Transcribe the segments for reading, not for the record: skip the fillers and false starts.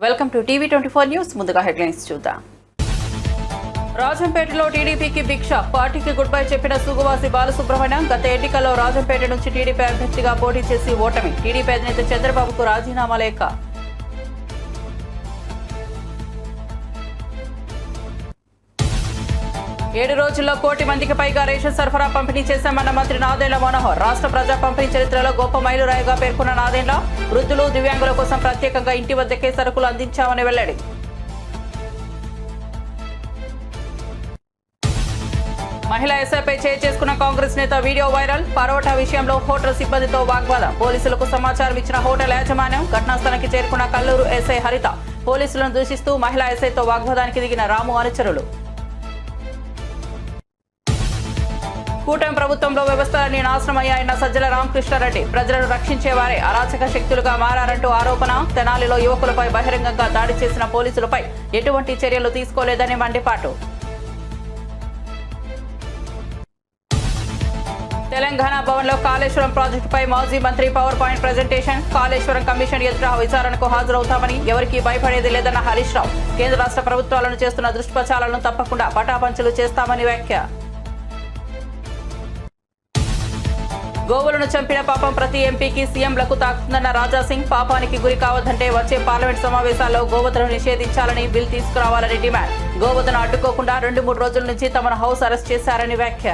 Welcome to టీవీ24 news. ముందుగా headlines చూద్దాం. రాజంపేటలో టీడీపీకి భిక్ష, పార్టీకి గుడ్ బై చెప్పిన సుగువాసి బాలసుబ్రహ్మణ్యం. గత ఎన్నికల్లో రాజంపేట నుంచి టీడీపీ అభ్యర్థిగా పోటీ చేసి ఓటమి. టీడీపీ అధినేత చంద్రబాబుకు రాజీనామా లేఖ. ఏడు రోజుల్లో 1 కోటి మందికి పైగా రేషన్ సరఫరా పంపిణీ చేశామన్న మంత్రి నాదెండ్ల మనోహర్. రాష్ట్ర ప్రజా పంపిణీ చరిత్రలో గొప్ప మైలురాయిగా పేర్కొన్న నాదెండ్ల, వృద్ధులు, దివ్యాంగుల కోసం ప్రత్యేకంగా ఇంటి వద్దకే సరుకులు అందించామని వెల్లడి. మహిళా ఎస్ఐపై చేసుకున్న కాంగ్రెస్ నేత వీడియో వైరల్. పరోటా విషయంలో హోటల్ సిబ్బందితో వాగ్వాదం. పోలీసులకు సమాచారం ఇచ్చిన హోటల్ యాజమాన్యం. ఘటనా స్థలానికి చేరుకున్న కల్లూరు ఎస్ఐ హరిత. పోలీసులను దూషిస్తూ మహిళా ఎస్ఐతో వాగ్వాదానికి దిగిన రాము అనుచరులు. కూటమి ప్రభుత్వంలో వ్యవస్థలన్నీ నాశనమయ్యాయన్న సజ్జల రామకృష్ణారెడ్డి. ప్రజలను రక్షించేవారే అరాచక శక్తులుగా మారారంటూ ఆరోపణ. తెనాలిలో యువకులపై బహిరంగంగా దాడి చేసిన పోలీసులపై ఎటువంటి చర్యలు తీసుకోలేదని మండిపాటు. తెలంగాణ భవన్లో కాళేశ్వరం ప్రాజెక్టుపై మాజీ మంత్రి power point presentation. Kaleshwaram commission ఎదుట విచారణకు హాజరవుతామని, ఎవరికీ భయపడేది లేదన్న హరీష్ రావు. కేంద్ర రాష్ట్ర ప్రభుత్వాలను చేస్తున్న దుష్ప్రచారాలను తప్పకుండా పటాపంచలు చేస్తామని వ్యాఖ్య. గోవులను చంపిన పాపం ప్రతి ఎంపీకి, సీఎంలకు తాకుతుందన్న రాజాసింగ్. పాపానికి గురి కావద్దంటే వచ్చే పార్లమెంట్ సమావేశాల్లో గోవధను నిషేధించాలని బిల్ తీసుకురావాలని డిమాండ్. గోవధను అడ్డుకోకుండా 2-3 రోజుల నుంచి తమను హౌస్ అరెస్ట్ చేశారని వ్యాఖ్య.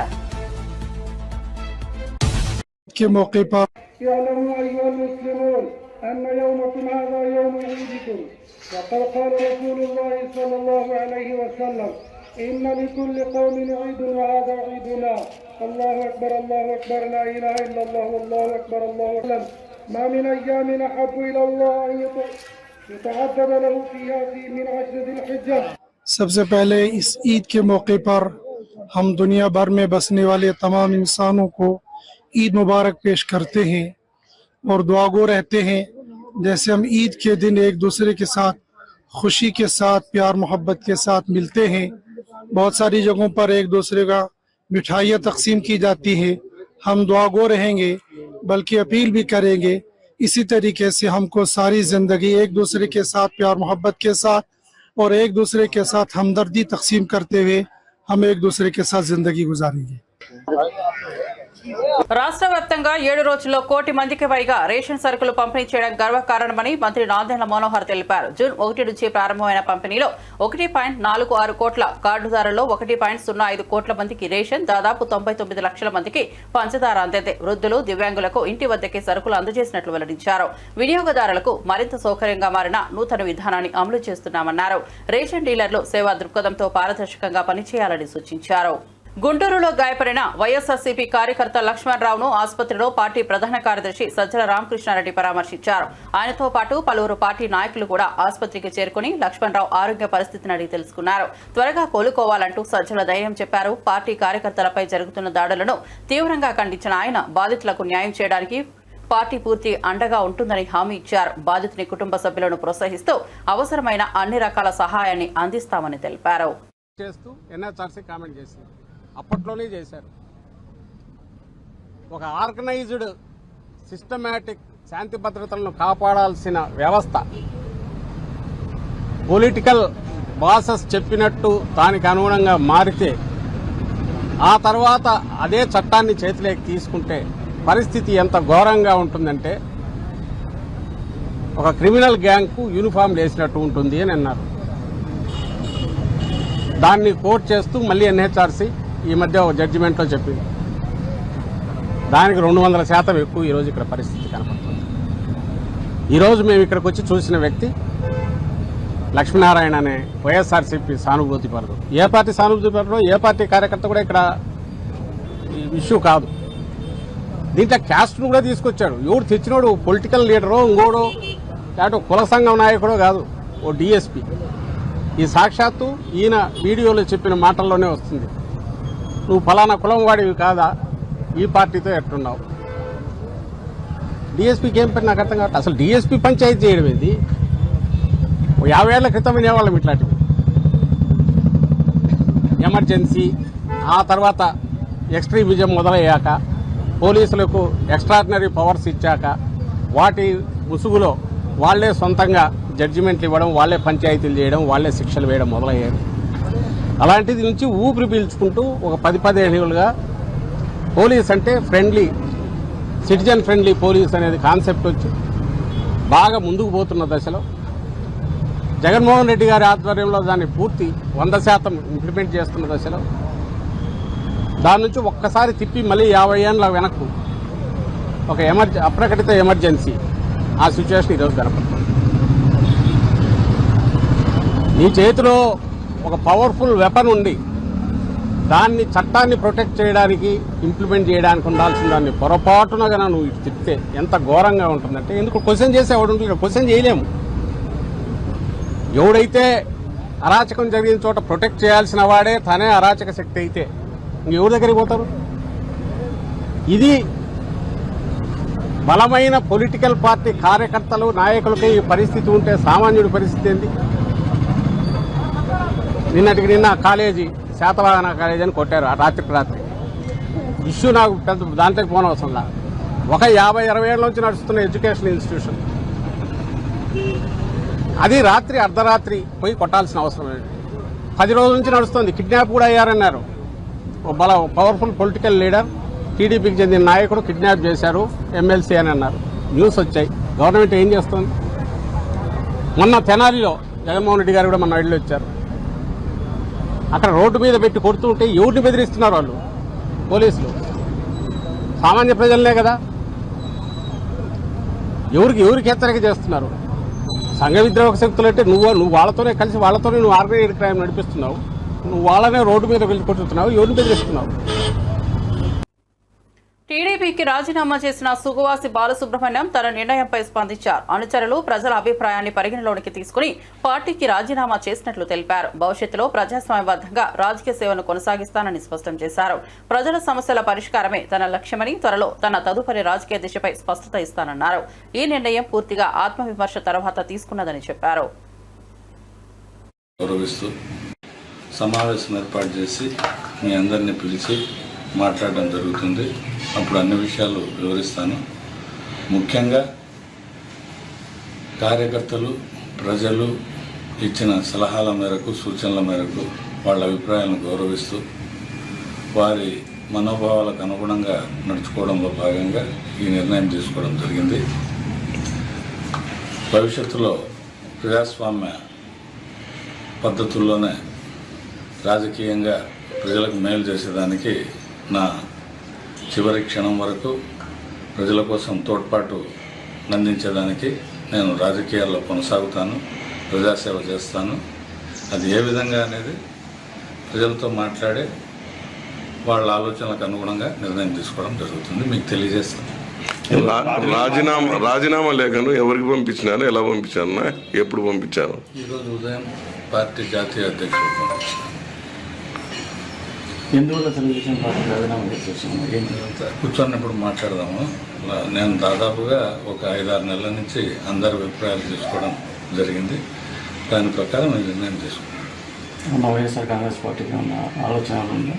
के मौके पर يعلموا أيها المسلمون أن يومكم هذا يوم عيدكم وقد قال رسول الله صلى الله عليه وسلم إن لكل قوم عيد وهذا عيدنا. الله أكبر الله أكبر لا إله إلا الله والله أكبر الله أكبر. ما من أيام أحب إلى الله أن يتعبد له فيها من 10 ذي الحجة. सबसे पहले इस ईद के मौके पर हम दुनिया भर में बसने वाले तमाम इंसानों को ईद मुबारक पेश करते हैं और दुआगो रहते हैं। जैसे हम ईद के दिन एक दूसरे के साथ खुशी के साथ, प्यार मोहब्बत के साथ मिलते हैं। बहुत सारी जगहों पर एक दूसरे का मिठाइयाँ तकसीम की जाती है। हम दुआगो रहेंगे, बल्कि अपील भी करेंगे इसी तरीके से हमको सारी ज़िंदगी एक दूसरे के साथ प्यार मोहब्बत के साथ और एक दूसरे के साथ हमदर्दी तकसीम करते हुए हम एक दूसरे के साथ ज़िंदगी गुजारेंगे। రాష్ట్ర వ్యాప్తంగా 7 రోజుల్లో 1 కోటి మందికి పైగా రేషన్ సరుకులు పంపిణీ చేయడం గర్వకారణమని మంత్రి నాదెండ్ల మనోహర్ తెలిపారు. జూన్ 1 నుంచి ప్రారంభమైన పంపిణీలో 1.46 కోట్ల కార్డుదారుల్లో 1.05 కోట్ల మందికి రేషన్, దాదాపు 99 లక్షల మందికి పంచదార అందింది. వృద్ధులు, దివ్యాంగులకు ఇంటి వద్దకే సరుకులు అందజేసినట్లు వెల్లడించారు. వినియోగదారులకు మరింత సౌకర్యంగా మారిన నూతన విధానాన్ని అమలు చేస్తున్నామన్నారు. రేషన్ డీలర్లు సేవా దృక్పథంతో పారదర్శకంగా పనిచేయాలని సూచించారు. గుంటూరులో గాయపడిన వైఎస్ఆర్సీపీ కార్యకర్త లక్ష్మణ్ రావును ఆసుపత్రిలో పార్టీ ప్రధాన కార్యదర్శి సజ్జల రామకృష్ణారెడ్డి పరామర్శించారు. ఆయనతో పాటు పలువురు పార్టీ నాయకులు కూడా ఆసుపత్రికి చేరుకుని లక్ష్మణ్ రావు ఆరోగ్య పరిస్థితిని అడిగి తెలుసుకున్నారు. త్వరగా కోలుకోవాలంటూ సజ్జల ధైర్యం చెప్పారు. పార్టీ కార్యకర్తలపై జరుగుతున్న దాడులను తీవ్రంగా ఖండించిన ఆయన బాధితులకు న్యాయం చేయడానికి పార్టీ పూర్తి అండగా ఉంటుందని హామీ ఇచ్చారు. బాధితుని కుటుంబ సభ్యులను ప్రోత్సహిస్తూ అవసరమైన అన్ని రకాల సహాయాన్ని అందిస్తామని తెలిపారు. అప్పట్లోనే చేశారు. ఒక ఆర్గనైజ్డ్ సిస్టమాటిక్ శాంతి భద్రతలను కాపాడాల్సిన వ్యవస్థ పొలిటికల్ బాసెస్ చెప్పినట్టు దానికి అనుగుణంగా మారితే ఆ తర్వాత అదే చట్టాన్ని చేతిలోకి తీసుకుంటే పరిస్థితి ఎంత ఘోరంగా ఉంటుందంటే ఒక క్రిమినల్ గ్యాంగ్కు యూనిఫామ్ వేసినట్టు ఉంటుంది అని అన్నారు. దాన్ని కోట్ చేస్తూ మళ్ళీ ఎన్హెచ్ఆర్సీ ఈ మధ్య ఒక జడ్జిమెంట్లో చెప్పింది. దానికి 200% ఎక్కువ ఈరోజు ఇక్కడ పరిస్థితి కనపడుతుంది. ఈరోజు మేము ఇక్కడికి వచ్చి చూసిన వ్యక్తి లక్ష్మీనారాయణ అనే వైఎస్ఆర్సీపీ సానుభూతి పరుడు. ఏ పార్టీ సానుభూతి పరుడో, ఏ పార్టీ కార్యకర్త కూడా ఇక్కడ ఇష్యూ కాదు. దీంట్లో క్యాస్ట్ను కూడా తీసుకొచ్చాడు. ఎవడు తెచ్చినోడు పొలిటికల్ లీడరో, ఇంకోడో, లేకపోతే కుల సంఘం నాయకుడో కాదు, ఓ డిఎస్పీ. ఈ సాక్షాత్తు ఈయన వీడియోలో చెప్పిన మాటల్లోనే వస్తుంది. నువ్వు ఫలానా కులం వాడివి కాదా, ఈ పార్టీతో ఎట్టున్నావు. డిఎస్పీకి ఏం పని నాకు అర్థం కావట్లేదు. అసలు డిఎస్పీ పంచాయతీ చేయడం ఏంది? 50 ఏళ్ల క్రితం వినేవాళ్ళం ఇట్లాంటివి. ఎమర్జెన్సీ, ఆ తర్వాత ఎక్స్ట్రీమిజం మొదలయ్యాక, పోలీసులకు ఎక్స్ట్రాడినరీ పవర్స్ ఇచ్చాక, వాటి ముసుగులో వాళ్లే సొంతంగా జడ్జిమెంట్లు ఇవ్వడం, వాళ్ళే పంచాయతీలు చేయడం, వాళ్ళే శిక్షలు వేయడం మొదలయ్యారు. అలాంటిది నుంచి ఊపిరి పీల్చుకుంటూ ఒక 10-15 ఏళ్ళుగా పోలీస్ అంటే ఫ్రెండ్లీ, సిటిజన్ ఫ్రెండ్లీ పోలీస్ అనేది కాన్సెప్ట్ వచ్చి బాగా ముందుకు పోతున్న దశలో జగన్మోహన్ రెడ్డి గారి ఆధ్వర్యంలో దాన్ని పూర్తి 100% ఇంప్లిమెంట్ చేస్తున్న దశలో దాని నుంచి ఒక్కసారి తిప్పి మళ్ళీ 50 ఏళ్ళ వెనక్కు ఒక అప్రకటిత ఎమర్జెన్సీ ఆ సిచ్యువేషన్ ఈరోజు కనపడుతుంది. నీ చేతిలో ఒక పవర్ఫుల్ వెపన్ ఉండి దాన్ని చట్టాన్ని ప్రొటెక్ట్ చేయడానికి, ఇంప్లిమెంట్ చేయడానికి ఉండాల్సిన దాన్ని పొరపాటున కన్నా నువ్వు తిప్పితే ఎంత ఘోరంగా ఉంటుందంటే, ఎందుకు క్వశ్చన్ చేసే ఎవడు ఉంటుంది? క్వశ్చన్ చేయలేము. ఎవడైతే అరాచకం జరిగిన చోట ప్రొటెక్ట్ చేయాల్సిన వాడే తనే అరాచక శక్తి అయితే ఎవరి దగ్గరికి పోతారు? ఇది బలమైన పొలిటికల్ పార్టీ కార్యకర్తలు, నాయకులకి ఈ పరిస్థితి ఉంటే సామాన్యుడి పరిస్థితి ఏంటి? నిన్నటికి నిన్న కాలేజీ, శాతవాహన కాలేజీ అని కొట్టారు రాత్రికి రాత్రి. ఇష్యూ నాకు పెద్ద దాంట్లోకి పోనవసరంలా. ఒక 50-60 ఏళ్ళ నుంచి నడుస్తున్న ఎడ్యుకేషన్ ఇన్స్టిట్యూషన్, అది రాత్రి అర్ధరాత్రి పోయి కొట్టాల్సిన అవసరం లేదు. 10 రోజుల నుంచి నడుస్తుంది. కిడ్నాప్ కూడా అయ్యారన్నారు. పవర్ఫుల్ పొలిటికల్ లీడర్, టీడీపీకి చెందిన నాయకుడు కిడ్నాప్ చేశారు ఎమ్మెల్సీ అని అన్నారు. న్యూస్ వచ్చాయి. గవర్నమెంట్ ఏం చేస్తుంది? మొన్న తెనాలిలో జగన్మోహన్ రెడ్డి గారు కూడా మొన్న వెళ్ళి వచ్చారు. అక్కడ రోడ్డు మీద పెట్టి కొడుతుంటే ఎవరిని బెదిరిస్తున్నారు వాళ్ళు? పోలీసులు. సామాన్య ప్రజలనే కదా. ఎవరికి హెచ్చరిక చేస్తున్నారు? సంఘ విద్రోహక శక్తులు అంటే నువ్వు వాళ్ళతోనే కలిసి వాళ్ళతోనే నువ్వు ఆర్గనైజ్డ్ క్రైమ్ నడిపిస్తున్నావు. నువ్వు వాళ్ళనే రోడ్డు మీద వెళ్ళి కొట్టుతున్నావు. ఎవరిని బెదిరిస్తున్నావు? టీడీపీకి రాజీనామా చేసిన సుగవాసి బాలసుబ్రహ్మణ్యం తన నిర్ణయంపై స్పందించారు. అనుచరులు ప్రజల అభిప్రాయాన్ని పరిగణలోనికి తీసుకుని పార్టీకి రాజీనామా చేసినట్లు తెలిపారు. భవిష్యత్తులో ప్రజాస్వామ్యబద్ధంగా రాజకీయ సేవను కొనసాగిస్తానని స్పష్టం చేశారు. ప్రజల సమస్యల పరిష్కారమే తన లక్ష్యమని, త్వరలో తన తదుపరి రాజకీయ దిశపై స్పష్టత ఇస్తానన్నారు. ఈ నిర్ణయం పూర్తిగా ఆత్మవిమర్శ తర్వాత తీసుకున్నదని చెప్పారు. సమావేశం ఏర్పాటు చేసి మీ అందరినీ పిలిచి మాట్లాడడం జరుగుతుంది. అప్పుడు అన్ని విషయాలు వివరిస్తాను. ముఖ్యంగా కార్యకర్తలు, ప్రజలు ఇచ్చిన సలహాల మేరకు, సూచనల మేరకు, వాళ్ళ అభిప్రాయాలను గౌరవిస్తూ వారి మనోభావాలకు అనుగుణంగా నడుచుకోవడంలో భాగంగా ఈ నిర్ణయం తీసుకోవడం జరిగింది. భవిష్యత్తులో ప్రజాస్వామ్య పద్ధతుల్లోనే రాజకీయంగా ప్రజలకు మేలు చేసేదానికి నా చివరి క్షణం వరకు ప్రజల కోసం తోడ్పాటు అందించేదానికి నేను రాజకీయాల్లో కొనసాగుతాను, ప్రజాసేవ చేస్తాను. అది ఏ విధంగా అనేది ప్రజలతో మాట్లాడే వాళ్ళ ఆలోచనలకు అనుగుణంగా నిర్ణయం తీసుకోవడం జరుగుతుంది. మీకు తెలియజేస్తాను. రాజీనామా లేఖను ఎవరికి పంపించినారు, ఎలా పంపించారు, ఎప్పుడు పంపించారు? ఈరోజు ఉదయం పార్టీ జాతీయ అధ్యక్షుడు పంపించారు. ఎందువల్ల తెలుగుదేశం పార్టీ రాజీనామా చేసేసాము? కూర్చొన్నప్పుడు మాట్లాడదాము. నేను దాదాపుగా ఒక 5-6 నెలల నుంచి అందరి అభిప్రాయాలు తీసుకోవడం జరిగింది. దాని ప్రకారం నేను నిర్ణయం తీసుకున్నాను. వైఎస్ఆర్ కాంగ్రెస్ పార్టీకి ఉన్న ఆలోచనలు ఉందా?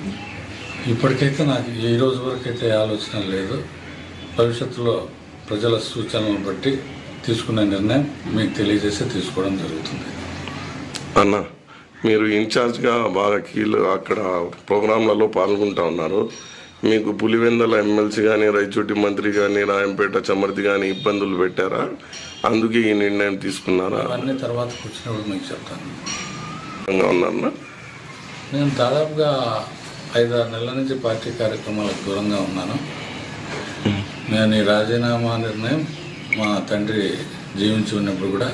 ఇప్పటికైతే నాకు ఈ రోజు వరకు అయితే ఆలోచన లేదు. భవిష్యత్తులో ప్రజల సూచనలను బట్టి తీసుకునే నిర్ణయం మీకు తెలియజేసి తీసుకోవడం జరుగుతుంది. అన్న, మీరు ఇన్ఛార్జ్గా బాగా అక్కడ ప్రోగ్రాంలలో పాల్గొంటూ ఉన్నారు. మీకు పులివెందల ఎమ్మెల్సీ కానీ, రైచోటి మంత్రి కానీ, రాయంపేట చమర్తి కానీ ఇబ్బందులు పెట్టారా? అందుకే ఈ నిర్ణయం తీసుకున్నారా? అవన్నీ తర్వాత కూర్చున్నప్పుడు మీకు చెప్తాను. ఉన్నారన్నా, నేను దాదాపుగా 5-6 నెలల నుంచి పార్టీ కార్యక్రమాలకు దూరంగా ఉన్నాను. నేను ఈ రాజీనామా నిర్ణయం మా తండ్రి జీవించి ఉన్నప్పుడు కూడా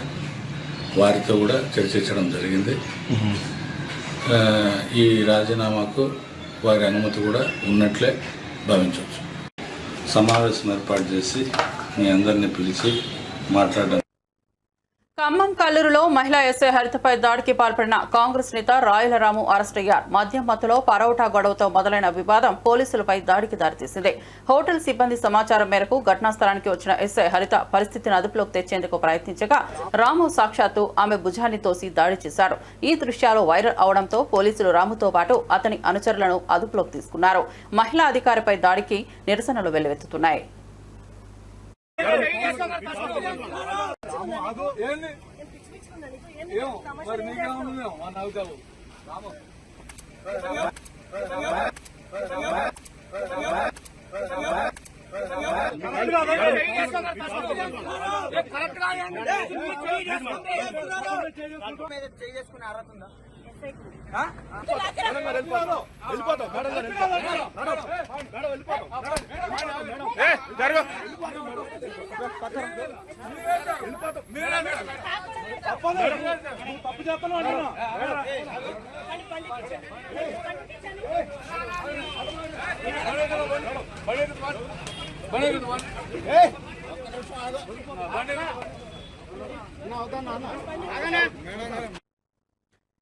వారితో కూడా చర్చించడం జరిగింది. ఈ రాజీనామాకు వారి అనుమతి కూడా ఉన్నట్లే భావించవచ్చు. సమావేశం ఏర్పాటు చేసి మీ అందరినీ పిలిచి మాట్లాడడం. ఖమ్మం కల్లూరులో మహిళా ఎస్ఐ హరితపై దాడికి పాల్పడిన కాంగ్రెస్ నేత రాయల రాము అరెస్ట్ అయ్యారు. మద్యం మత్తులో పరోటా గొడవతో మొదలైన వివాదం పోలీసులపై దాడికి దారితీసింది. హోటల్ సిబ్బంది సమాచారం మేరకు ఘటనా స్థలానికి వచ్చిన ఎస్ఐ హరిత పరిస్థితిని అదుపులోకి తెచ్చేందుకు ప్రయత్నించగా రాము సాక్షాత్తు ఆమె భుజాన్ని తోసి దాడి చేశారు. ఈ దృశ్యాలు వైరల్ అవడంతో పోలీసులు రాముతో పాటు అతని అనుచరులను అదుపులోకి తీసుకున్నారు. మహిళా అధికారిపై దాడికి నిరసనలు వెల్లువెత్తుతున్నాయి.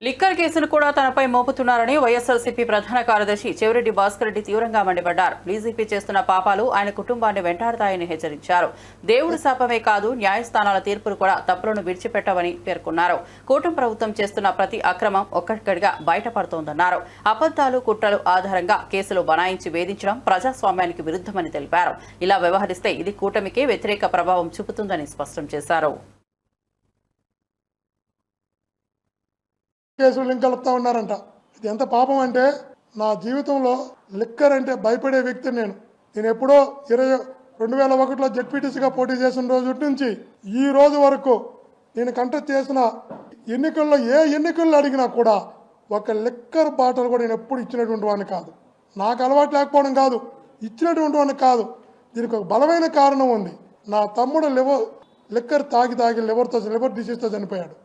లిక్కర్ కేసును కూడా తనపై మోపుతున్నారని వైఎస్ఆర్సీపీ ప్రధాన కార్యదర్శి చెవిరెడ్డి భాస్కర్ రెడ్డి తీవ్రంగా మండిపడ్డారు. డీజీపీ చేస్తున్న పాపాలు ఆయన కుటుంబాన్ని వెంటాడతాయని హెచ్చరించారు. దేవుడి శాపమే కాదు, న్యాయస్థానాల తీర్పులు కూడా తప్పులను విడిచిపెట్టవని పేర్కొన్నారు. కూటమి ప్రభుత్వం చేస్తున్న ప్రతి అక్రమం ఒక్కటిగా బయటపడుతోందన్నారు. అబద్దాలు, కుట్రలు ఆధారంగా కేసులు బనాయించి వేధించడం ప్రజాస్వామ్యానికి విరుద్ధమని తెలిపారు. ఇలా వ్యవహరిస్తే ఇది కూటమికే వ్యతిరేక ప్రభావం చూపుతుందని స్పష్టం చేశారు. కేసులు లింక్ కలుపుతా ఉన్నారంట. ఇది ఎంత పాపం అంటే, నా జీవితంలో లిక్కర్ అంటే భయపడే వ్యక్తిని నేను ఎప్పుడో 2001లో జెడ్పీటీసీగా పోటీ చేసిన రోజు నుంచి ఈ రోజు వరకు నేను కంటెస్ట్ చేసిన ఎన్నికల్లో ఏ ఎన్నికల్లో అడిగినా కూడా ఒక లిక్కర్ బాటిల్ కూడా నేను ఎప్పుడు ఇచ్చినటువంటి వాడిని కాదు. నాకు అలవాటు లేకపోవడం కాదు, ఇచ్చినటువంటి వాడిని కాదు. దీనికి ఒక బలమైన కారణం ఉంది. నా తమ్ముడు లిక్కర్ తాగి లివర్ డిసీజ్తో చనిపోయాడు.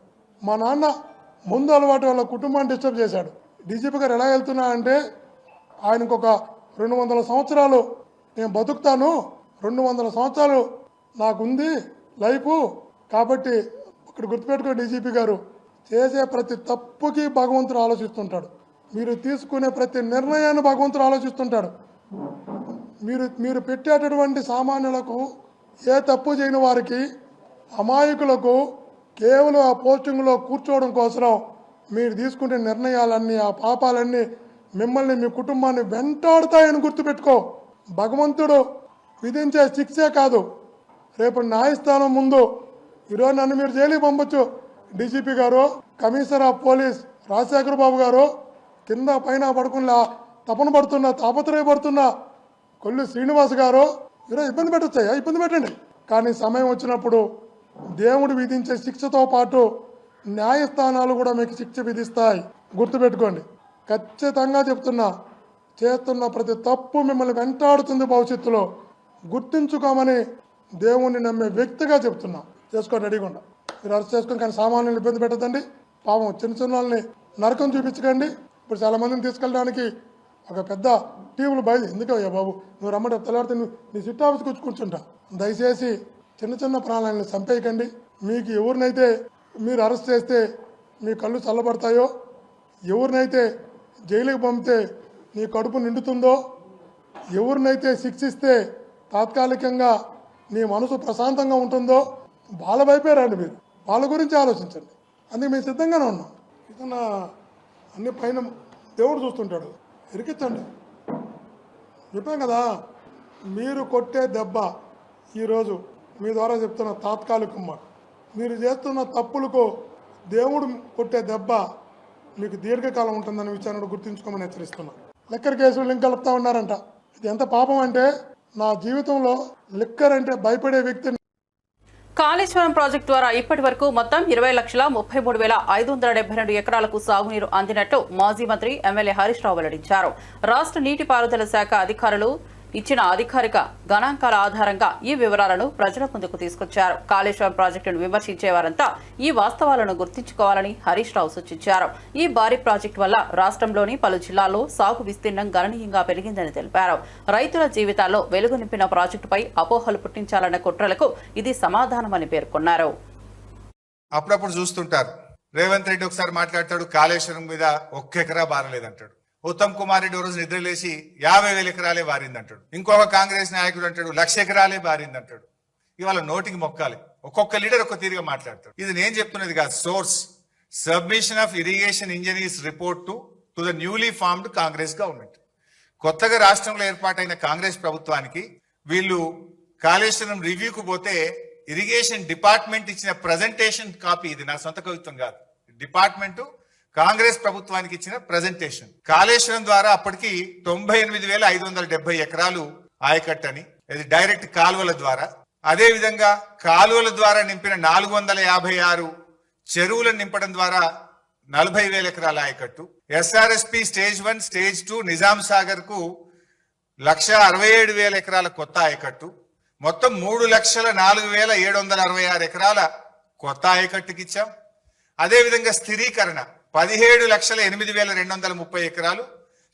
మా నాన్న ముందు అలవాటు వాళ్ళ కుటుంబాన్ని డిస్టర్బ్ చేశాడు. డీజీపీ గారు ఎలా వెళ్తున్నా అంటే, ఆయనకు ఒక 200 సంవత్సరాలు నేను బతుకుతాను, 200 సంవత్సరాలు నాకుంది లైఫ్ కాబట్టి ఇక్కడ గుర్తుపెట్టుకో డీజీపీ గారు, చేసే ప్రతి తప్పుకి భగవంతుడు ఆలోచిస్తుంటాడు. మీరు తీసుకునే ప్రతి నిర్ణయాన్ని భగవంతుడు ఆలోచిస్తుంటాడు. మీరు పెట్టేటటువంటి సామాన్యులకు, ఏ తప్పు చేయని వారికి, అమాయకులకు కేవలం ఆ పోస్టింగ్లో కూర్చోవడం కోసం మీరు తీసుకునే నిర్ణయాలన్నీ, ఆ పాపాలన్నీ మిమ్మల్ని, మీ కుటుంబాన్ని వెంటాడుతాయని గుర్తుపెట్టుకో. భగవంతుడు విధించే శిక్షే కాదు, రేపు న్యాయస్థానం ముందు ఈరోజు నన్ను మీరు జైలుకి పంపొచ్చు. డీజీపీ గారు, కమిషనర్ ఆఫ్ పోలీస్ రాజశేఖర బాబు గారు, కింద పైన పడుకున్న తాపత్రయపడుతున్న కొల్లు శ్రీనివాస్ గారు ఈరోజు ఇబ్బంది పెట్టొచ్చాయా? ఇబ్బంది పెట్టండి. కానీ సమయం వచ్చినప్పుడు దేవుడు విధించే శిక్షతో పాటు న్యాయస్థానాలు కూడా మీకు శిక్ష విధిస్తాయి. గుర్తుపెట్టుకోండి. ఖచ్చితంగా చెప్తున్నా, చేస్తున్న ప్రతి తప్పు మిమ్మల్ని వెంటాడుతుంది భవిష్యత్తులో. గుర్తించుకోమని దేవుణ్ణి నమ్మే వ్యక్తిగా చెప్తున్నా. చేసుకోండి, అడిగకుండా మీరు అరెస్ట్ చేసుకొని, కానీ సామాన్యులు ఇబ్బంది పెట్టదండి. పాపం చిన్న వాళ్ళని నరకం చూపించకండి. ఇప్పుడు చాలా మందిని తీసుకెళ్ళడానికి ఒక పెద్ద టీములు ఎందుకయ్యా బాబు నువ్వు రమ్మంటే తెల్లారితే నీ సిట్ ఆఫీస్కి వచ్చి కూర్చుంటా. దయచేసి చిన్న ప్రాణాలను చంపేయకండి. మీకు ఎవరినైతే మీరు అరెస్ట్ చేస్తే మీ కళ్ళు చల్లబడతాయో, ఎవరినైతే జైలుకి పంపితే నీ కడుపు నిండుతుందో, ఎవరినైతే శిక్షిస్తే తాత్కాలికంగా నీ మనసు ప్రశాంతంగా ఉంటుందో వాళ్ళ వైపే రండి. మీరు వాళ్ళ గురించి ఆలోచించండి. అందుకే మేము సిద్ధంగానే ఉన్నాం. ఏదన్నా అన్ని పైన దేవుడు చూస్తుంటాడు, ఇరికించండి. చెప్పాం కదా, మీరు కొట్టే దెబ్బ ఈరోజు మీ ద్వారా చెప్తున్న తాత్కాలికమ్మ, మీరు చేస్తున్న తప్పులకు దేవుడు కొట్టే దెబ్బ మీకు దీర్ఘకాలం ఉంటుందనే విషయాన్ని గుర్తుంచుకోమని హెచ్చరిస్తున్నాను. లిక్కర్ కేసులు లింక్ కలుపుతా ఉన్నారంట. ఇది ఎంత పాపం అంటే, నా జీవితంలో లిక్కర్ అంటే భయపడే వ్యక్తిని. కాళేశ్వరం ప్రాజెక్టు ద్వారా ఇప్పటి వరకు మొత్తం 20,33,572 ఎకరాలకు సాగునీరు అందినట్లు మాజీ మంత్రి ఎమ్మెల్యే హరీష్ రావు వెల్లడించారు. రాష్ట్ర నీటిపారుదల శాఖ అధికారులు ఇచ్చిన అధికారిక గణాంకాల ఆధారంగా ఈ వివరాలను ప్రజల ముందుకు తీసుకొచ్చారు. కాళేశ్వరం ప్రాజెక్టును విమర్శించేవారంతా ఈ వాస్తవాలను గుర్తుంచుకోవాలని హరీష్ రావు సూచించారు. ఈ భారీ ప్రాజెక్టు వల్ల రాష్ట్రంలోని పలు జిల్లాల్లో సాగు విస్తీర్ణం గణనీయంగా పెరిగిందని తెలిపారు. రైతుల జీవితాల్లో వెలుగు నింపిన ప్రాజెక్టుపై అపోహలు పుట్టించాలన్న కుట్రలకు ఇది సమాధానమని పేర్కొన్నారు. అప్పుడప్పుడు చూస్తుంటారు, రేవంత్ రెడ్డి ఒకసారి మాట్లాడతాడు, కాళేశ్వరం మీద 1 ఎకరా బారలేదంటాడు. ఉత్తమ్ కుమార్ రెడ్డి రోజు నిద్రలేసి 50,000 ఎకరాలే బారిందంటాడు. ఇంకొక కాంగ్రెస్ నాయకుడు అంటాడు 1,00,000 ఎకరాలే బారిందంటాడు. ఇవాళ నోటికి మొక్కాలి, ఒక్కొక్క లీడర్ ఒక్క తీరుగా మాట్లాడతాడు. ఇది నేను చెప్తున్నది కాదు, source submission of irrigation engineers report to the newly formed Congress government. కొత్తగా రాష్ట్రంలో ఏర్పాటైన కాంగ్రెస్ ప్రభుత్వానికి వీళ్ళు కాళేశ్వరం రివ్యూకు పోతే ఇరిగేషన్ డిపార్ట్మెంట్ ఇచ్చిన ప్రజెంటేషన్ కాపీ, ఇది నా సొంత కవిత్వం కాదు, డిపార్ట్మెంటు కాంగ్రెస్ ప్రభుత్వానికి ఇచ్చిన ప్రజెంటేషన్. కాళేశ్వరం ద్వారా అప్పటికి 98,570 ఎకరాలు ఆయకట్టని, ఇది డైరెక్ట్ కాలువల ద్వారా. అదే విధంగా కాలువల ద్వారా నింపిన 456 చెరువులను నింపడం ద్వారా 40,000 ఎకరాల ఆయకట్టు. SRSP stage 1, stage 2 Nizam Sagar కు 1,67,000 ఎకరాల కొత్త ఆయకట్టు. మొత్తం 3,04,766 ఎకరాల కొత్త ఆయకట్టుకి ఇచ్చాం. అదేవిధంగా స్థిరీకరణ 17,08,230 ఎకరాలు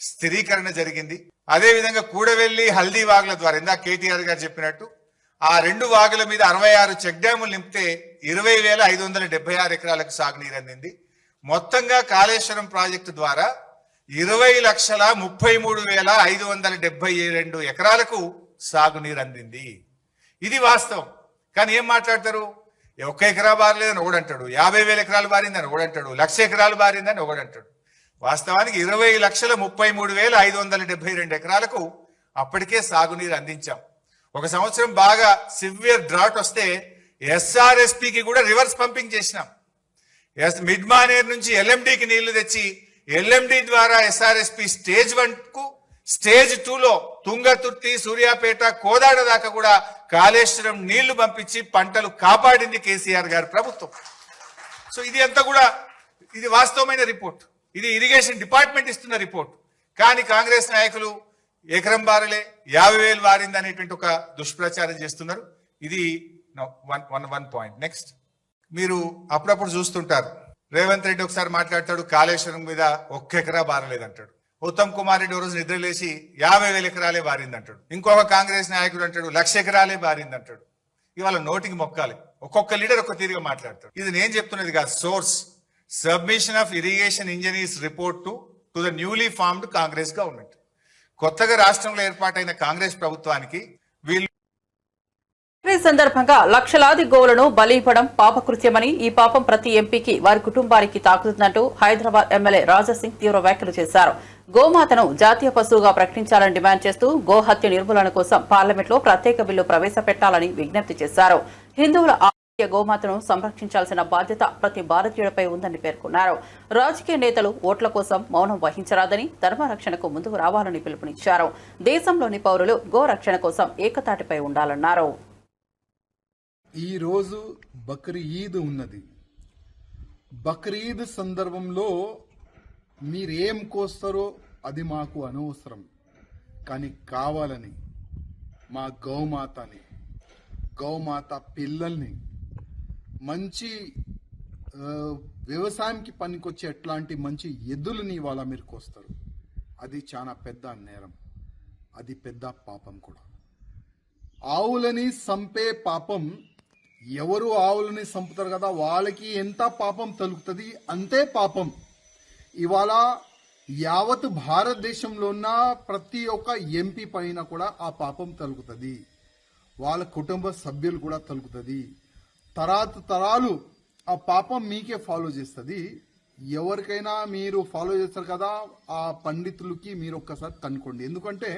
స్థిరీకరణ జరిగింది. అదేవిధంగా కూడవెల్లి హల్దీ వాగుల ద్వారా ఇందాక కేటీఆర్ గారు చెప్పినట్టు ఆ 2 వాగుల మీద 66 చెక్ డ్యాములు నింపితే 20,576 ఎకరాలకు సాగునీరు అందింది. మొత్తంగా కాళేశ్వరం ప్రాజెక్టు ద్వారా 20,33,572 ఎకరాలకు సాగునీరు అందింది. ఇది వాస్తవం. కానీ ఏం మాట్లాడతారు? 1 ఎకరా బారలేదని ఒకడంటాడు, 50,000 ఎకరాలు బారిందని ఒకడంటాడు, 1,00,000 ఎకరాలు బారిందని ఒకడంటాడు. వాస్తవానికి 20,33,572 ఎకరాలకు అప్పటికే సాగునీరు అందించాం. ఒక సంవత్సరం బాగా సివియర్ డ్రాట్ వస్తే ఎస్ఆర్ఎస్పికి కూడా రివర్స్ పంపింగ్ చేసినాం. మిడ్ మానేర్ నుంచి ఎల్ఎండికి నీళ్లు తెచ్చి ఎల్ఎండి ద్వారా ఎస్ఆర్ఎస్పి స్టేజ్ 1 కు స్టేజ్ 2లో తుంగతుర్తి, సూర్యాపేట, కోదాడ దాకా కూడా కాళేశ్వరం నీళ్లు పంపించి పంటలు కాపాడింది కేసీఆర్ గారి ప్రభుత్వం. సో ఇది అంతా కూడా ఇది వాస్తవమైన రిపోర్ట్. ఇది ఇరిగేషన్ డిపార్ట్మెంట్ ఇస్తున్న రిపోర్ట్. కానీ కాంగ్రెస్ నాయకులు ఎకరం బారలే 50,000 వారింది అనేటువంటి ఒక దుష్ప్రచారం చేస్తున్నారు. ఇది వన్ పాయింట్. నెక్స్ట్, మీరు అప్పుడప్పుడు చూస్తుంటారు రేవంత్ రెడ్డి ఒకసారి మాట్లాడతాడు కాళేశ్వరం మీద 1 ఎకరా బారలేదంటాడు. ఉత్తమ్ కుమార్ రెడ్డి రోజు నిద్రలేసి 50,000 ఎకరాలే బారిందంటాడు. ఇంకొక కాంగ్రెస్ నాయకుడు అంటాడు 1,00,000 ఎకరాలే బారిందంటాడు. ఇవాళ నోటికి మొక్కాలి. ఒక్కొక్క లీడర్ ఒక్క తీరుగా మాట్లాడతాడు. ఇది నేను చెప్తున్నది కాదు. Source submission of irrigation engineers report to the newly formed Congress government. కొత్తగా రాష్ట్రంలో ఏర్పాటైన కాంగ్రెస్ ప్రభుత్వానికి వీళ్ళు ఈ సందర్భంగా లక్షలాది గోవులను బలి ఇవ్వడం పాపకృత్యమని, ఈ పాపం ప్రతి ఎంపీకి వారి కుటుంబానికి తాకుతుందంటూ హైదరాబాద్ ఎమ్మెల్యే రాజాసింగ్ తీవ్ర వ్యాఖ్యలు చేశారు. గోమాతను జాతీయ పశువుగా ప్రకటించాలని డిమాండ్ చేస్తూ గోహత్య నిర్మూలన కోసం పార్లమెంట్లో ప్రత్యేక బిల్లు ప్రవేశపెట్టాలని విజ్ఞప్తి చేశారు. హిందువుల ఆరోగ్య గోమాతను సంరక్షించాల్సిన బాధ్యత ప్రతి భారతీయుడిపై ఉందని పేర్కొన్నారు. రాజకీయ నేతలు ఓట్ల కోసం మౌనం వహించరాదని, ధర్మరక్షణకు ముందుకు రావాలని పిలుపునిచ్చారు. దేశంలోని పౌరులు గో రక్షణ కోసం ఏకతాటిపై ఉండాలన్నారు. ఈ రోజు బక్రీద్ ఉన్నది. బక్రీద్ సందర్భంలో మీరేం కోస్తారో అది మాకు అనవసరం. కానీ కావాలని మా గౌమాత పిల్లల్ని మంచి వ్యవసాయంకి పనికొచ్చే ఎట్లాంటి మంచి ఎద్దులని ఇవాళ మీరు కోస్తారు. అది చాలా పెద్ద నేరం, అది పెద్ద పాపం కూడా. ఆవులని సంపే పాపం, ఎవరు ఆవులని సంపుతారు కదా వాళ్ళకి ఎంత పాపం తలుగుతుంది అంతే పాపం. ఇవాళ యావత్ భారతదేశంలో ఉన్న ప్రతి ఒక్క ఎంపీ పైన కూడా ఆ పాపం తలుగుతుంది. వాళ్ళ కుటుంబ సభ్యులు కూడా తలుగుతుంది. తరాలు ఆ పాపం మీకే ఫాలో చేస్తుంది. ఎవరికైనా మీరు ఫాలో చేస్తారు కదా, ఆ పండితులకి మీరు ఒక్కసారి కనుక్కోండి. ఎందుకంటే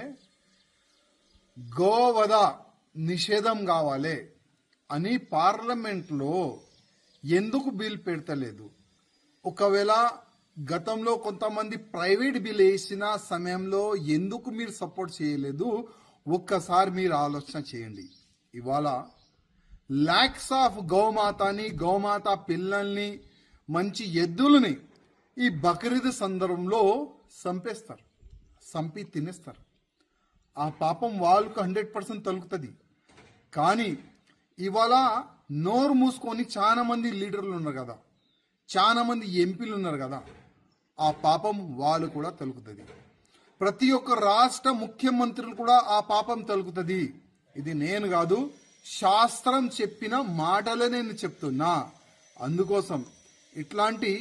గోవధ నిషేధం కావాలి అని పార్లమెంట్లో ఎందుకు బిల్ పెడతలేదు? ఒకవేళ గతంలో కొంతమంది ప్రైవేట్ బిల్ వేసిన సమయంలో ఎందుకు మీరు సపోర్ట్ చేయలేదు? ఒక్కసారి మీరు ఆలోచన చేయండి. ఇవాళ లాక్స్ ఆఫ్ గౌమాత పిల్లల్ని, మంచి ఎద్దులని ఈ బక్రీద్ సందర్భంలో సంపేస్తారు, సంపి తినేస్తారు. ఆ పాపం వాళ్ళకు 100% తలుగుతుంది. కానీ ఇవాళ నోరు మూసుకొని చాలా మంది లీడర్లు ఉన్నారు కదా, చాలా మంది ఎంపీలు ఉన్నారు కదా, ఆ పాపం వాళ్ళు కూడా తలుగుతుంది. ప్రతి ఒక్క రాష్ట్ర ముఖ్యమంత్రులు కూడా ఆ పాపం తలుగుతుంది. ఇది నేను కాదు, శాస్త్రం చెప్పిన మాటలే నేను చెప్తున్నా. అందుకోసం ఇట్లాంటి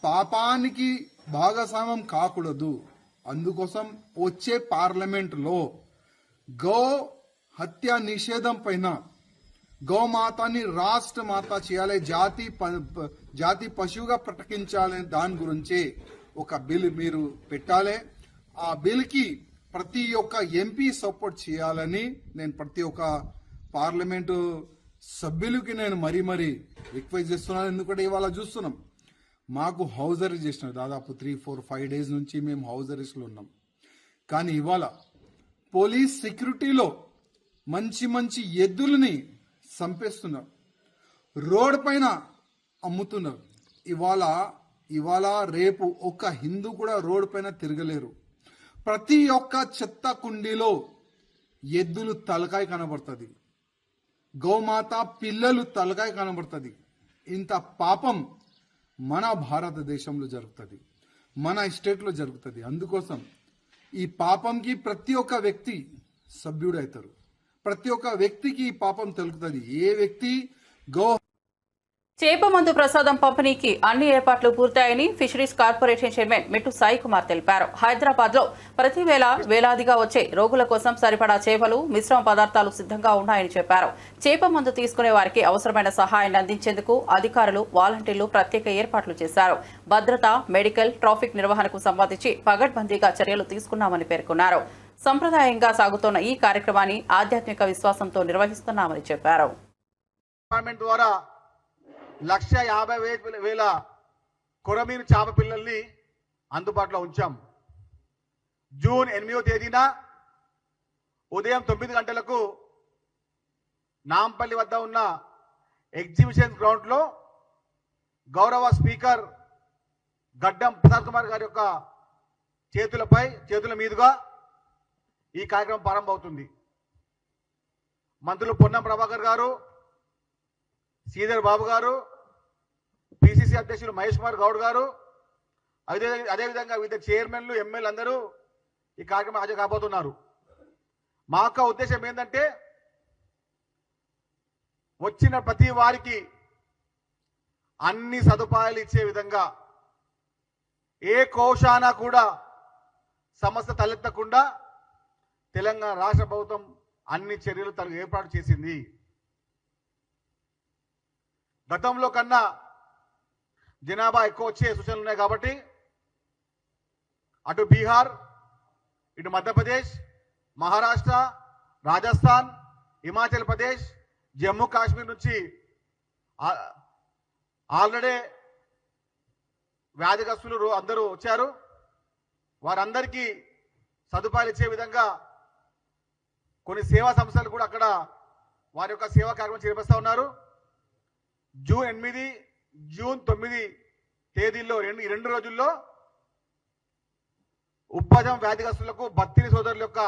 పాపానికి భాగస్వామ్యం కాకూడదు. అందుకోసం వచ్చే పార్లమెంట్లో గో హత్య నిషేధం పైన, గోమాతని రాష్ట్ర మాత చేయాలి, జాతి పశువుగా ప్రకటించాలి, దాని గురించి ఒక బిల్ మీరు పెట్టాలి. ఆ బిల్కి ప్రతి ఒక్క ఎంపీ సపోర్ట్ చేయాలని నేను ప్రతి ఒక్క పార్లమెంటు సభ్యులకి నేను మరీ రిక్వెస్ట్ చేస్తున్నాను. ఎందుకంటే ఇవాళ చూస్తున్నాం మాకు హౌస్ అరెస్ట్ చేసినారు. దాదాపు 3-4-5 డేస్ నుంచి మేము హౌస్ అరెస్ట్లో ఉన్నాం. కానీ ఇవాళ పోలీస్ సెక్యూరిటీలో మంచి మంచి ఎద్దులని చంపేస్తున్నారు, రోడ్ పైన అమ్ముతున్నారు. ఇవాళ రేపు ఒక్క హిందూ కూడా రోడ్ పైన తిరగలేరు. ప్రతి ఒక్క చెత్త కుండీలో ఎద్దులు తలకాయ కనబడుతుంది, గోమాత పిల్లలు తలకాయ కనబడుతుంది. ఇంత పాపం మన భారతదేశంలో జరుగుతుంది, మన స్టేట్లో జరుగుతుంది. అందుకోసం ఈ పాపంకి ప్రతి ఒక్క వ్యక్తి సభ్యుడవుతారు, ప్రతి ఒక్క వ్యక్తికి ఈ పాపం తెలుగుతుంది. ఏ వ్యక్తి చేపమందు ప్రసాదం పంపిణీకి అన్ని ఏర్పాట్లు పూర్తయ్యాయని ఫిషరీస్ కార్పొరేషన్ చైర్మన్ మెట్టు సాయి కుమార్ తెలిపారు. హైదరాబాద్ లో ప్రతి వేలాదిగా వచ్చే రోగుల కోసం సరిపడా చేపలు, మిశ్రమ పదార్థాలు సిద్ధంగా ఉన్నాయని చెప్పారు. చేపమందు తీసుకునే వారికి అవసరమైన సహాయాన్ని అందించేందుకు అధికారులు, వాలంటీర్లు ప్రత్యేక ఏర్పాట్లు చేశారు. భద్రత, మెడికల్, ట్రాఫిక్ నిర్వహణకు సంబంధించి పగడ్బందీగా చర్యలు తీసుకున్నామని పేర్కొన్నారు. సంప్రదాయంగా సాగుతున్న ఈ కార్యక్రమాన్ని ఆధ్యాత్మిక విశ్వాసంతో నిర్వహిస్తున్నామని చెప్పారు. 1,50,000 కొరమీను చేప పిల్లల్ని అందుబాటులో ఉంచాం. జూన్ 8వ తేదీన ఉదయం 9 గంటలకు నాంపల్లి వద్ద ఉన్న ఎగ్జిబిషన్ గ్రౌండ్లో గౌరవ స్పీకర్ గడ్డం ప్రసాద్ కుమార్ గారి యొక్క చేతుల మీదుగా ఈ కార్యక్రమం ప్రారంభమవుతుంది. మంత్రులు పొన్నం ప్రభాకర్ గారు, శ్రీధర్ బాబు గారు, పిసిసి అధ్యక్షులు మహేష్ కుమార్ గౌడ్ గారు, అదేవిధంగా వివిధ చైర్మన్లు, ఎమ్మెల్యేలు అందరూ ఈ కార్యక్రమం హాజరు కాబోతున్నారు. మా యొక్క ఉద్దేశం ఏంటంటే వచ్చిన ప్రతి వారికి అన్ని సదుపాయాలు ఇచ్చే విధంగా, ఏ కోశాన కూడా సమస్య తలెత్తకుండా తెలంగాణ రాష్ట్ర ప్రభుత్వం అన్ని చర్యలు ఏర్పాటు చేసింది. గతంలో కన్నా జనాభా ఎక్కువ వచ్చే సూచనలు ఉన్నాయి కాబట్టి అటు బీహార్, ఇటు మధ్యప్రదేశ్, మహారాష్ట్ర, రాజస్థాన్, హిమాచల్ ప్రదేశ్, జమ్మూ కాశ్మీర్ నుంచి ఆల్రెడీ వ్యాధిగ్రస్తులు అందరూ వచ్చారు. వారందరికీ సదుపాయాలు ఇచ్చే విధంగా కొన్ని సేవా సంస్థలు కూడా అక్కడ వారి యొక్క సేవా కార్యక్రమం చేపడుతూ ఉన్నారు. జూన్ 8, జూన్ 9 తేదీల్లో ఈ రెండు రోజుల్లో ఉపాధం వ్యాధిగ్రస్తులకు బత్తిని సోదరుల యొక్క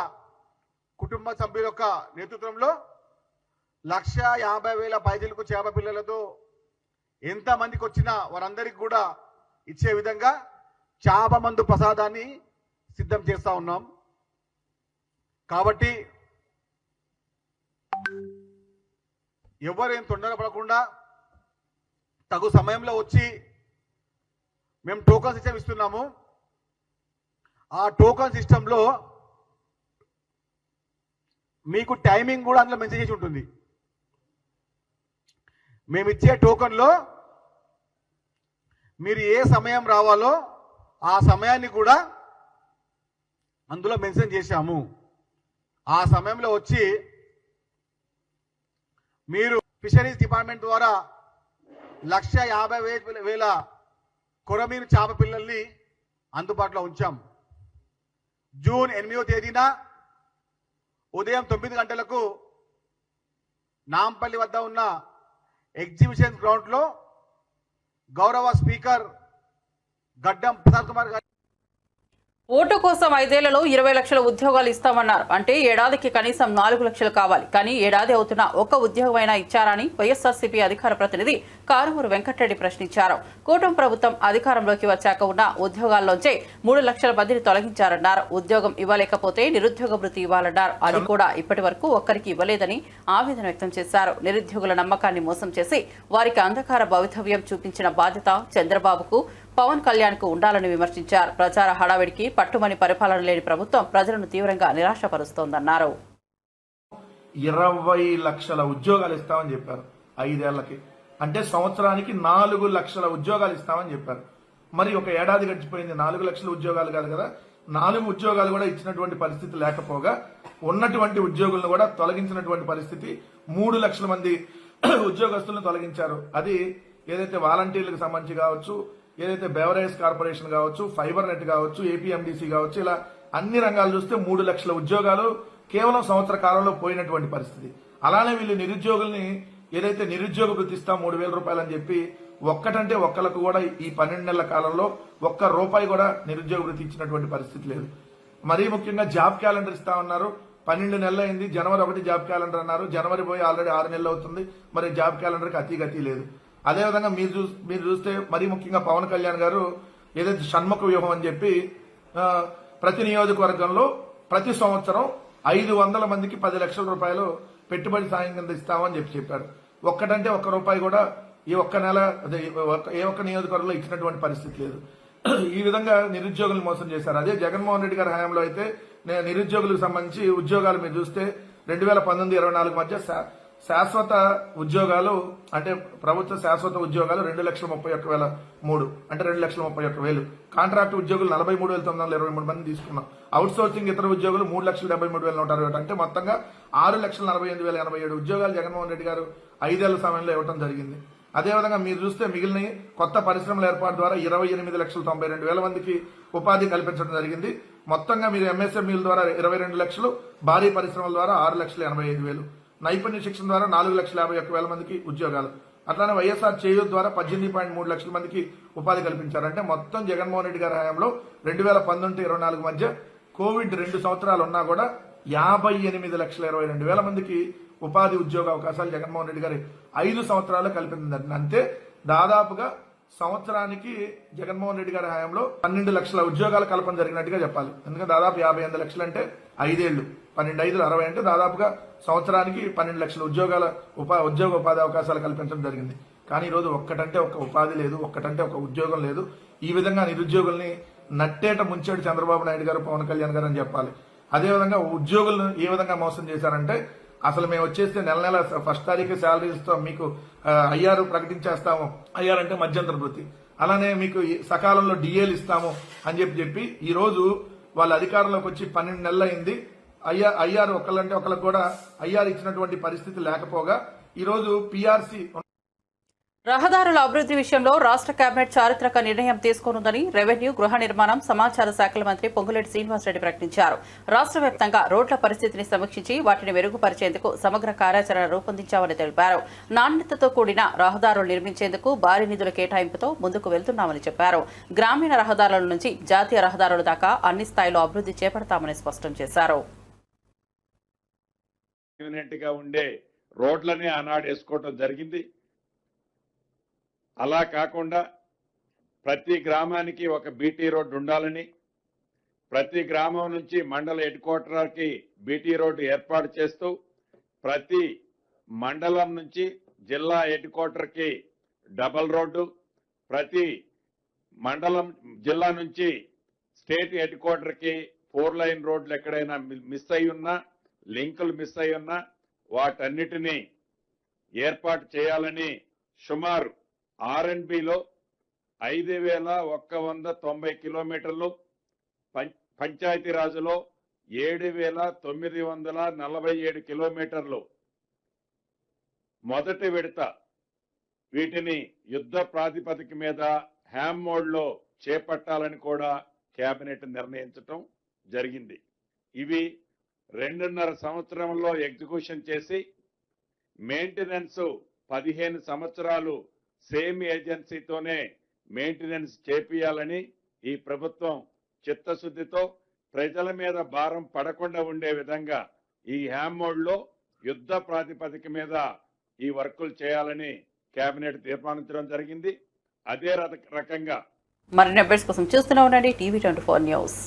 కుటుంబ సభ్యుల యొక్క నేతృత్వంలో 1,50,000 పైసలకు చేప పిల్లలతో ఎంతమందికి వచ్చినా వారందరికీ కూడా ఇచ్చే విధంగా చేప మందు ప్రసాదాన్ని సిద్ధం చేస్తా ఉన్నాం. కాబట్టి ఎవరేం తొందరపడకుండా తగు సమయంలో వచ్చి మేము టోకన్ సిస్టమ్ ఇస్తున్నాము. ఆ టోకన్ సిస్టంలో మీకు టైమింగ్ కూడా అందులో మెన్షన్ చేసి ఉంటుంది. మేము ఇచ్చే టోకన్లో మీరు ఏ సమయం రావాలో ఆ సమయాన్ని కూడా అందులో మెన్షన్ చేశాము. ఆ సమయంలో వచ్చి మీరు ఫిషరీస్ డిపార్ట్మెంట్ ద్వారా 1,50,000 కొరమీను చేప పిల్లల్ని అందుబాటులో ఉంచాం. జూన్ 8వ తేదీన ఉదయం 9 గంటలకు నాంపల్లి వద్ద ఉన్న ఎగ్జిబిషన్ గ్రౌండ్లో గౌరవ స్పీకర్ గడ్డం ప్రసాద్ కుమార్ గారు ఓటు కోసం 5 ఏళ్లలో 20 లక్షల ఉద్యోగాలు ఇస్తామన్నారు. అంటే ఏడాదికి కనీసం 4 లక్షలు కావాలి. కానీ ఏడాది అవుతున్నా ఒక్క ఉద్యోగమైనా ఇచ్చారని వైఎస్ఆర్సీపీ అధికార ప్రతినిధి కారుమూరు వెంకటరెడ్డి ప్రశ్నించారు. కూటమి ప్రభుత్వం అధికారంలోకి వచ్చాక ఉన్న ఉద్యోగాల్లోంచే 3 లక్షల మందిని తొలగించారన్నారు. ఉద్యోగం ఇవ్వలేకపోతే నిరుద్యోగ వృత్తి ఇవ్వాలన్నారు. అది కూడా ఇప్పటి వరకు ఒక్కరికి ఇవ్వలేదని ఆవేదన వ్యక్తం చేశారు. నిరుద్యోగుల నమ్మకాన్ని మోసం చేసి వారికి అంధకార భవితవ్యం చూపించిన బాధ్యత చంద్రబాబుకు, పవన్ కళ్యాణ్ కు ఉండాలని విమర్శించారు. ప్రచార హడావిడికి పట్టుమని పరిపాలన లేని ప్రభుత్వం ప్రజలను తీవ్రంగా నిరాశపరుస్తోందన్నారు. 20 లక్షల ఉద్యోగాలు ఇస్తామని చెప్పారు 5 ఏళ్లకి. అంటే సంవత్సరానికి 4 లక్షల ఉద్యోగాలు ఇస్తామని చెప్పారు. మరి ఒక ఏడాది గడిచిపోయింది, 4 లక్షల ఉద్యోగాలు కాదు కదా, 4 ఉద్యోగాలు కూడా ఇచ్చినటువంటి పరిస్థితి లేకపోగా ఉన్నటువంటి ఉద్యోగులను కూడా తొలగించినటువంటి పరిస్థితి. 3 లక్షల మంది ఉద్యోగస్తులను తొలగించారు. అది ఏదైతే వాలంటీర్లకు సంబంధించి కావచ్చు, ఏదైతే బెవరేజ్ కార్పొరేషన్ కావచ్చు, ఫైబర్ నెట్ కావచ్చు, ఏపీఎండిసి కావచ్చు, ఇలా అన్ని రంగాలు చూస్తే 3 లక్షల ఉద్యోగాలు కేవలం సంవత్సర కాలంలో పోయినటువంటి పరిస్థితి. అలానే వీళ్ళు నిరుద్యోగుల్ని ఏదైతే నిరుద్యోగ భృతి ఇస్తాం 3,000 రూపాయలు అని చెప్పి ఒక్కటంటే ఒక్కలకు కూడా ఈ 12 నెలల కాలంలో ఒక్క రూపాయి కూడా నిరుద్యోగ భృతి ఇచ్చినటువంటి పరిస్థితి లేదు. మరీ ముఖ్యంగా జాబ్ క్యాలెండర్ ఇస్తా ఉన్నారు. 12 నెలలు అయింది, జనవరి 1 జాబ్ క్యాలెండర్ అన్నారు, జనవరి పోయి ఆల్రెడీ 6 నెలలు అవుతుంది, మరి జాబ్ క్యాలెండర్కి అతి లేదు. అదేవిధంగా మీరు చూస్తే మరీ ముఖ్యంగా పవన్ కళ్యాణ్ గారు ఏదైతే షణ్ముఖ వ్యూహం అని చెప్పి ప్రతి నియోజకవర్గంలో ప్రతి సంవత్సరం 500 మందికి 10 లక్షల రూపాయలు పెట్టుబడి సాయం కింద ఇస్తామని చెప్పారు. ఒక్కటంటే ఒక్క రూపాయి కూడా ఈ ఒక్క నెల ఏ ఒక్క నియోజకవర్గంలో ఇచ్చినటువంటి పరిస్థితి లేదు. ఈ విధంగా నిరుద్యోగులు మోసం చేశారు. అదే జగన్మోహన్ రెడ్డి గారి హయాంలో అయితే నిరుద్యోగులకు సంబంధించి ఉద్యోగాలు మీరు చూస్తే 2019-24 మధ్య శాశ్వత ఉద్యోగాలు అంటే ప్రభుత్వ శాశ్వత ఉద్యోగాలు 2,31,300 అంటే 2,31,000. కాంట్రాక్ట్ ఉద్యోగులు 43,923 మంది తీసుకున్నాం. అవుట్ సోర్సింగ్ ఇతర ఉద్యోగులు 3,73,161 అంటే మొత్తంగా 6,48,087 ఉద్యోగాలు జగన్మోహన్ రెడ్డి గారు 5 ఏళ్ల సమయంలో ఇవ్వడం జరిగింది. అదేవిధంగా మీరు చూస్తే మిగిలిన కొత్త పరిశ్రమల ఏర్పాటు ద్వారా 28,92,000 మందికి ఉపాధి కల్పించడం జరిగింది. మొత్తంగా మీరు ఎంఎస్ఎంఈల ద్వారా 22 లక్షలు, భారీ పరిశ్రమల ద్వారా 6,85,000, నైపుణ్య శిక్షణ ద్వారా 4,51,000 మందికి ఉద్యోగాలు. అట్లానే వైఎస్ఆర్ చేయూత్ ద్వారా 18.3 లక్షల మందికి ఉపాధి కల్పించారు. అంటే మొత్తం జగన్మోహన్ రెడ్డి గారి హయాంలో 2019-24 మధ్య కోవిడ్ 2 సంవత్సరాలు ఉన్నా కూడా 58,22,000 మందికి ఉపాధి ఉద్యోగ అవకాశాలు జగన్మోహన్ రెడ్డి గారి 5 సంవత్సరాలు కల్పించింది. అంతే దాదాపుగా సంవత్సరానికి జగన్మోహన్ రెడ్డి గారి హయాంలో 12 లక్షల ఉద్యోగాల కల్పన జరిగినట్టుగా చెప్పాలి. ఎందుకంటే దాదాపు 58 లక్షలు అంటే 5 ఏళ్లు, 12 60 అంటే దాదాపుగా సంవత్సరానికి 12 లక్షల ఉద్యోగ ఉపాధి అవకాశాలు కల్పించడం జరిగింది. కానీ ఈరోజు ఒక్కటంటే ఒక ఉపాధి లేదు, ఒక్కటంటే ఒక ఉద్యోగం లేదు. ఈ విధంగా నిరుద్యోగుల్ని నట్టేట ముంచాడు చంద్రబాబు నాయుడు గారు, పవన్ కళ్యాణ్ గారు అని చెప్పాలి. అదేవిధంగా ఉద్యోగులను ఏ విధంగా మోసం చేశారంటే అసలు మేము వచ్చేస్తే నెల ఫస్ట్ తారీఖు శాలరీ ఇస్తాం, మీకు ఐఆర్ ప్రకటించేస్తాము, ఐఆర్ అంటే మధ్యంతర వృత్తి, అలానే మీకు సకాలంలో డిఏలు ఇస్తాము అని చెప్పి ఈ రోజు వాళ్ళ అధికారంలోకి వచ్చి 12 నెలలు అయింది. ఐఆర్ ఒకళ్ళంటే ఒకళ్ళకి కూడా ఐఆర్ ఇచ్చినటువంటి పరిస్థితి లేకపోగా ఈ రోజు పిఆర్సీ రహదారుల అభివృద్ధి విషయంలో రాష్ట్ర కేబినెట్ చారిత్రక నిర్ణయం తీసుకోనుందని రెవెన్యూ, గృహ నిర్మాణం, సమాచార శాఖల మంత్రి పొంగులేటి శ్రీనివాసరెడ్డి ప్రకటించారు. రాష్ట్ర వ్యాప్తంగా రోడ్ల పరిస్థితిని సమీక్షించి వాటిని మెరుగుపరిచేందుకు సమగ్ర కార్యాచరణ రూపొందించామని తెలిపారు. నాణ్యతతో కూడిన రహదారులు నిర్మించేందుకు భారీ నిధుల కేటాయింపుతో ముందుకు వెళ్తున్నామని చెప్పారు. గ్రామీణ రహదారుల నుంచి జాతీయ రహదారుల దాకా అన్ని స్థాయిలో అభివృద్ధి చేపడతామని స్పష్టం చేశారు. రోడ్లని ఆనాడు వేసుకోవడం జరిగింది. అలా కాకుండా ప్రతి గ్రామానికి ఒక బీటీ రోడ్డు ఉండాలని, ప్రతి గ్రామం నుంచి మండల హెడ్ క్వార్టర్కి బీటీ రోడ్డు ఏర్పాటు చేస్తూ ప్రతి మండలం నుంచి జిల్లా హెడ్ క్వార్టర్కి డబల్ రోడ్డు, ప్రతి మండలం జిల్లా నుంచి స్టేట్ హెడ్ క్వార్టర్కి 4 లైన్ రోడ్లు ఎక్కడైనా మిస్ అయి ఉన్నా, లింకులు మిస్ అయి ఉన్నా వాటన్నిటినీ ఏర్పాటు చేయాలని సుమారు ఆర్ఎన్బిలో 5,190 కిలోమీటర్లు, పంచాయతీరాజులో 7,947 కిలోమీటర్లు మొదటి విడత వీటిని యుద్ధ ప్రాతిపదిక మీద హ్యామ్ మోడ్లో చేపట్టాలని కూడా కేబినెట్ నిర్ణయించటం జరిగింది. ఇవి 2.5 సంవత్సరంలో ఎగ్జిక్యూషన్ చేసి మెయింటెనెన్స్ 15 సంవత్సరాలు సేమ్ ఏజెన్సీతోనే మెయింటెనెన్స్ చేపియాలని ఈ ప్రభుత్వం చిత్తశుద్ధితో ప్రజల మీద భారం పడకుండా ఉండే విధంగా ఈ హ్యామ్ మోడ్లో యుద్ధ ప్రాతిపదిక మీద ఈ వర్కులు చేయాలని కేబినెట్ తీర్మానించడం జరిగింది. అదే రకంగా మరిన్ని అప్డేట్స్ కోసం చూస్తూనే ఉండండి టీవీ 24 న్యూస్.